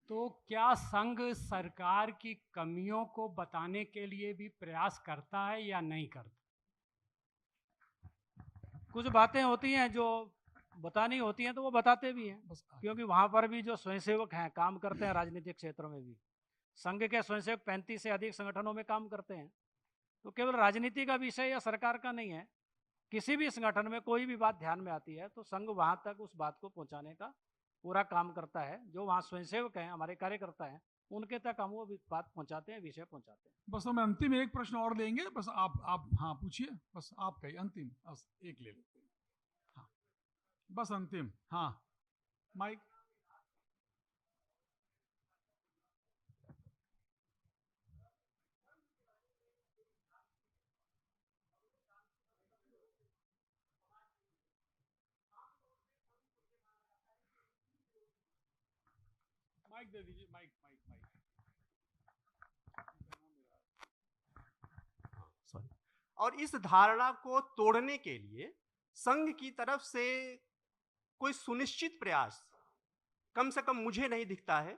तो क्या संघ सरकार की कमियों को बताने के लिए भी प्रयास करता है या नहीं करता? कुछ बातें होती हैं जो बतानी होती हैं तो वो बताते भी हैं, बस क्योंकि वहाँ पर भी जो स्वयंसेवक हैं काम करते हैं राजनीतिक क्षेत्र में भी, संघ के स्वयंसेवक 35 से अधिक संगठनों में काम करते हैं। तो केवल राजनीति का विषय या सरकार का नहीं है, किसी भी संगठन में कोई भी बात ध्यान में आती है तो संघ वहाँ तक उस बात को पहुँचाने का पूरा काम करता है। जो वहाँ स्वयंसेवक हैं, हमारे कार्यकर्ता हैं, उनके तक हम वो बात पहुँचाते हैं, विषय पहुँचाते हैं। बस हम अंतिम एक प्रश्न और लेंगे, बस आप हाँ पूछिए, बस आपका ही अंतिम, बस एक ले लेते हैं। हाँ बस अंतिम, हाँ माइक। माइक दे दीजिए, माइक माइक माइक। सॉरी। और इस धारणा को तोड़ने के लिए संघ की तरफ से कोई सुनिश्चित प्रयास कम से कम मुझे नहीं दिखता है।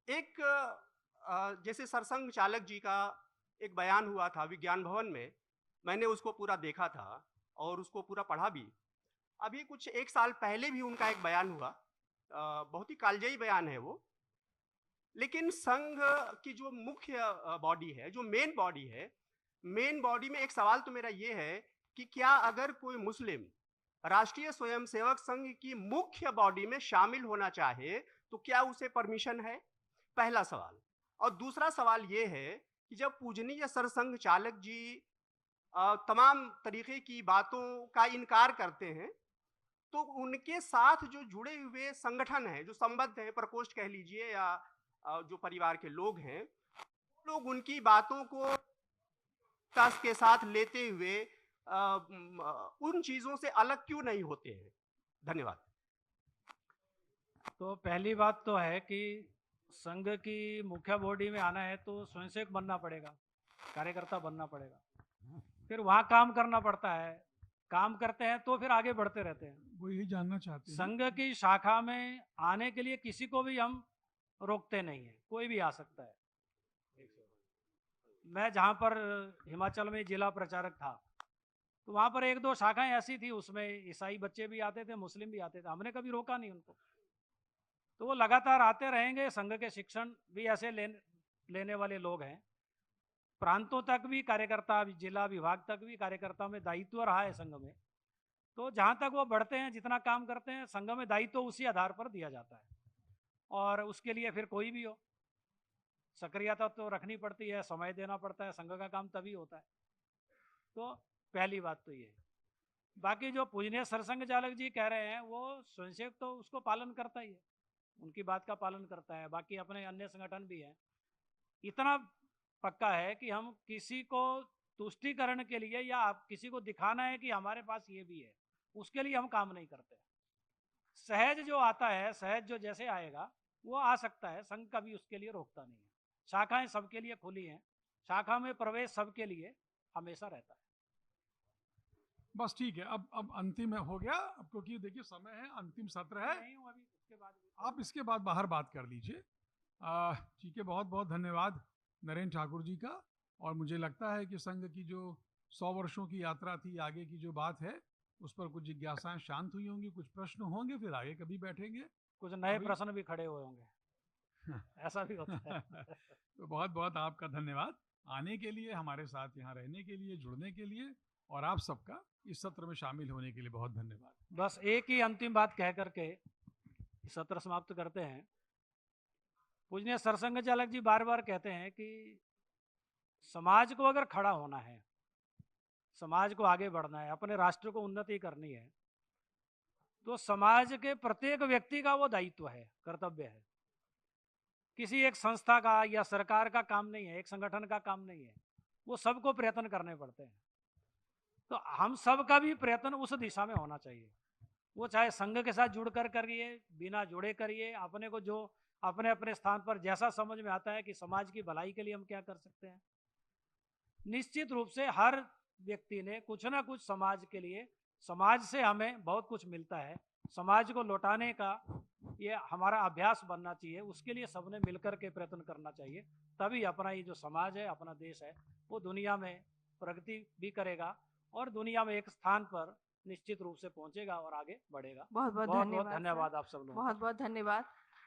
एक जैसे सरसंघ चालक जी का एक बयान हुआ था विज्ञान भवन में, मैंने उसको पूरा देखा था और उसको पूरा पढ़ा भी। अभी कुछ एक साल पहले भी उनका एक बयान हुआ, बहुत ही कालजयी बयान है वो। लेकिन संघ की जो मुख्य बॉडी है, जो मेन बॉडी है, मेन बॉडी में एक सवाल तो मेरा ये है कि क्या अगर कोई मुस्लिम राष्ट्रीय स्वयंसेवक संघ की मुख्य बॉडी में शामिल होना चाहे तो क्या उसे परमिशन है? पहला सवाल। और दूसरा सवाल ये है कि जब पूजनीय सरसंघ चालक जी तमाम तरीके की बातों का इनकार करते हैं तो उनके साथ जो जुड़े हुए संगठन हैं, जो संबद्ध हैं, प्रकोष्ठ कह लीजिए या जो परिवार के लोग हैं, लोग उनकी बातों को के साथ लेते हुए उन चीजों से अलग क्यों नहीं होते हैं? धन्यवाद। तो पहली बात तो है कि संघ की मुख्य बॉडी में आना है तो स्वयंसेवक बनना पड़ेगा, कार्यकर्ता बनना पड़ेगा, फिर वहाँ काम करना पड़ता है। काम करते हैं तो फिर आगे बढ़ते रहते हैं। वो यही जानना चाहते हैं। संघ की शाखा में आने के लिए किसी को भी हम रोकते नहीं है, कोई भी आ सकता है। मैं जहाँ पर हिमाचल में जिला प्रचारक था तो वहाँ पर एक दो शाखाएं ऐसी थी, उसमें ईसाई बच्चे भी आते थे, मुस्लिम भी आते थे, हमने कभी रोका नहीं उनको। तो वो लगातार आते रहेंगे। संघ के शिक्षण भी ऐसे लेने वाले लोग हैं। प्रांतों तक भी कार्यकर्ता, जिला विभाग तक भी कार्यकर्ता में दायित्व रहा है संघ में। तो जहाँ तक वो बढ़ते हैं, जितना काम करते हैं, संघ में दायित्व उसी आधार पर दिया जाता है। और उसके लिए फिर कोई भी हो, सक्रियता तो रखनी पड़ती है, समय देना पड़ता है, संघ का काम तभी होता है। तो पहली बात तो ये है। बाकी जो पूजनीय सरसंघ चालक जी कह रहे हैं वो स्वयंसेवक तो उसको पालन करता ही है, उनकी बात का पालन करता है। बाकी अपने अन्य संगठन भी हैं। इतना पक्का है कि हम किसी को तुष्टीकरण के लिए या आप किसी को दिखाना है कि हमारे पास ये भी है, उसके लिए हम काम नहीं करते। सहज जो आता है, सहज जो जैसे आएगा वो आ सकता है, संघ कभी उसके लिए रोकता नहीं है। शाखाएं सबके लिए खुली हैं, शाखा में प्रवेश सबके लिए हमेशा रहता है। बस ठीक है, अब अंतिम हो गया, अब क्योंकि देखिए समय है, अंतिम सत्र है। नहीं हूँ अभी, उसके बाद आप इसके बाद बाहर बात कर लीजिए। ठीक है, बहुत बहुत धन्यवाद नरेंद्र ठाकुर जी का। और मुझे लगता है कि संघ की जो 100 वर्षों की यात्रा थी, आगे की जो बात है, उस पर कुछ जिज्ञासाएं शांत हुई होंगी, कुछ प्रश्न होंगे, फिर आगे कभी बैठेंगे, कुछ नए प्रश्न भी खड़े हुए होंगे। ऐसा भी होता है। तो बहुत बहुत आपका धन्यवाद आने के लिए, हमारे साथ यहाँ रहने के लिए, जुड़ने के लिए, और आप सबका इस सत्र में शामिल होने के लिए बहुत धन्यवाद। बस एक ही अंतिम बात कह करके सत्र समाप्त करते हैं। पूजनीय सरसंघ चालक जी बार बार कहते हैं कि समाज को अगर खड़ा होना है, समाज को आगे बढ़ना है, अपने राष्ट्र को उन्नति करनी है, तो समाज के प्रत्येक व्यक्ति का वो दायित्व है, कर्तव्य है। किसी एक संस्था का या सरकार का काम नहीं है, एक संगठन का काम नहीं है, वो सबको प्रयत्न करने पड़ते हैं। तो हम सब का भी प्रयत्न उस दिशा में होना चाहिए। वो चाहे संघ के साथ जुड़कर करिए, बिना जुड़े करिए, अपने को जो अपने अपने स्थान पर जैसा समझ में आता है कि समाज की भलाई के लिए हम क्या कर सकते हैं। निश्चित रूप से हर व्यक्ति ने कुछ ना कुछ समाज के लिए, समाज से हमें बहुत कुछ मिलता है, समाज को लौटाने का ये हमारा अभ्यास बनना चाहिए। उसके लिए सबने मिलकर के प्रयत्न करना चाहिए, तभी अपना ये जो समाज है, अपना देश है, वो दुनिया में प्रगति भी करेगा और दुनिया में एक स्थान पर निश्चित रूप से पहुंचेगा और आगे बढ़ेगा। बहुत बहुत बहुत बहुत धन्यवाद सर। धन्यवाद आप सब लोगों का। बहुत बहुत धन्यवाद।